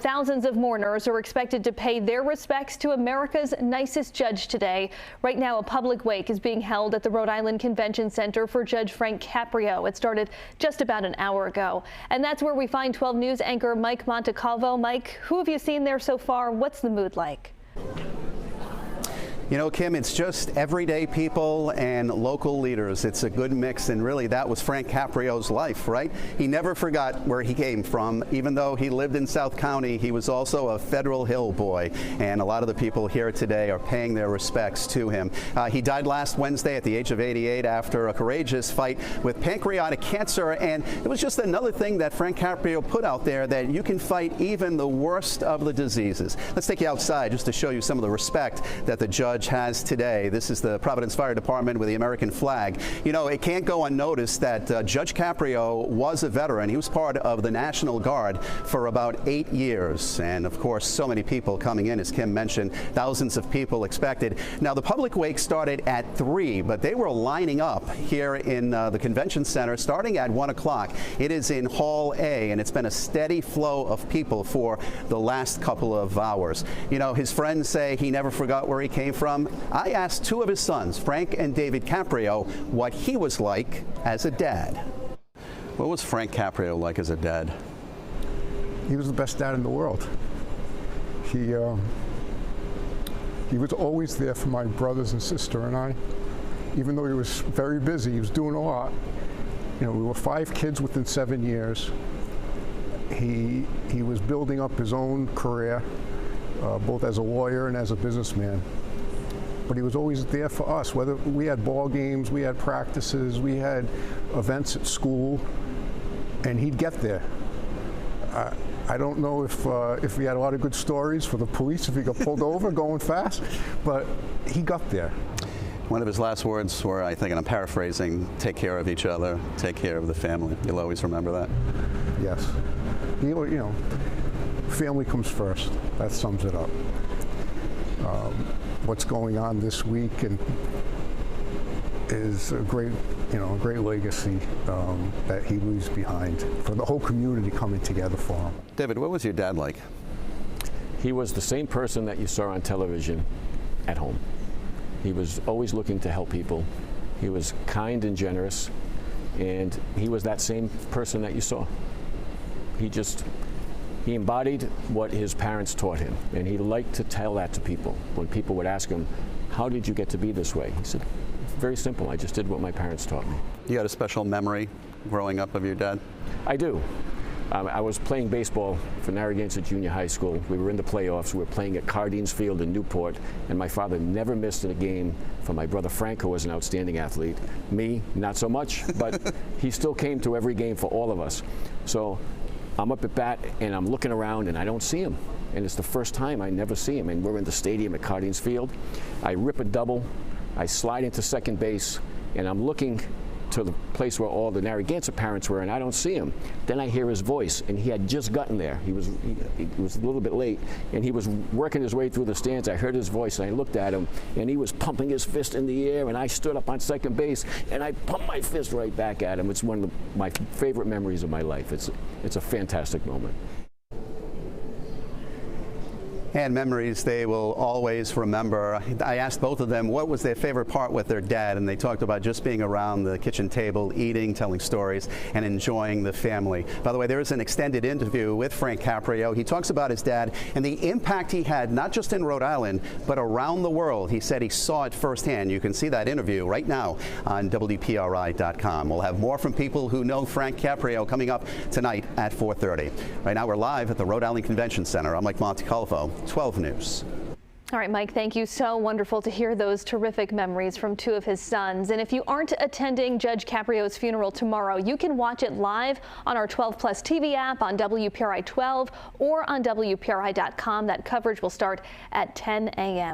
Thousands of mourners are expected to pay their respects to America's nicest judge today. Right now, a public wake is being held at the Rhode Island Convention Center for Judge Frank Caprio. It started just about an hour ago. And that's where we find 12 News anchor Mike Montecalvo. Mike, who have you seen there so far? What's the mood like? You know, Kim, it's just everyday people and local leaders. It's a good mix, and really that was Frank Caprio's life, right? He never forgot where he came from. Even though he lived in South County, he was also a Federal Hill boy, and a lot of the people here today are paying their respects to him. He died last Wednesday at the age of 88 after a courageous fight with pancreatic cancer, and it was just another thing that Frank Caprio put out there, that you can fight even the worst of the diseases. Let's take you outside just to show you some of the respect that the judge has today. This is the Providence Fire Department with the American flag. You know, it can't go unnoticed that Judge Caprio was a veteran. He was part of the National Guard for about 8 years. And of course, so many people coming in, as Kim mentioned, thousands of people expected. Now, the public wake started at 3, but they were lining up here in the convention center starting at 1 o'clock. It is in Hall A, and it's been a steady flow of people for the last couple of hours. You know, his friends say he never forgot where he came from. I asked 2 of his sons, Frank and David Caprio, what he was like as a dad. What was Frank Caprio like as a dad? He was the best dad in the world. He was always there for my brothers and sister and I. Even though he was very busy, he was doing a lot. You know, we were 5 kids within 7 years. He was building up his own career, both as a lawyer and as a businessman. But he was always there for us, whether we had ball games, we had practices, we had events at school, and he'd get there. I don't know if he had a lot of good stories for the police, if he got pulled over going fast, but he got there. One of his last words were, I think, and I'm paraphrasing, take care of each other, take care of the family. You'll always remember that. Yes. You know, family comes first. That sums it up. What's going on this week and is a great, great legacy that he leaves behind for the whole community coming together for him. David, what was your dad like? He was the same person that you saw on television at home. He was always looking to help people. He was kind and generous, and he was that same person that you saw. He embodied what his parents taught him, and he liked to tell that to people. When people would ask him, how did you get to be this way? He said, very simple, I just did what my parents taught me. You had a special memory growing up of your dad? I do. I was playing baseball for Narragansett Junior High School. We were in the playoffs. We were playing at Cardines Field in Newport, and my father never missed a game for my brother Frank, who was an outstanding athlete. Me, not so much, but he still came to every game for all of us. So I'm up at bat, and I'm looking around, and I don't see him. And it's the first time I never see him. And we're in the stadium at Cardines Field. I rip a double. I slide into second base, and I'm looking to the place where all the Narragansett parents were, and I don't see him. Then I hear his voice, and he had just gotten there. He was a little bit late, and he was working his way through the stands. I heard his voice, and I looked at him, and he was pumping his fist in the air, and I stood up on second base, and I pumped my fist right back at him. It's one of my favorite memories of my life. It's a fantastic moment. And memories they will always remember. I asked both of them what was their favorite part with their dad, and they talked about just being around the kitchen table, eating, telling stories, and enjoying the family. By the way, there is an extended interview with Frank Caprio. He talks about his dad and the impact he had, not just in Rhode Island, but around the world. He said he saw it firsthand. You can see that interview right now on WPRI.com. We'll have more from people who know Frank Caprio coming up tonight at 4:30. Right now, we're live at the Rhode Island Convention Center. I'm Mike Montecalvo. 12 News. All right, Mike, thank you. So wonderful to hear those terrific memories from 2 of his sons. And if you aren't attending Judge Caprio's funeral tomorrow, you can watch it live on our 12 Plus TV app, on WPRI 12, or on WPRI.com. That coverage will start at 10 a.m.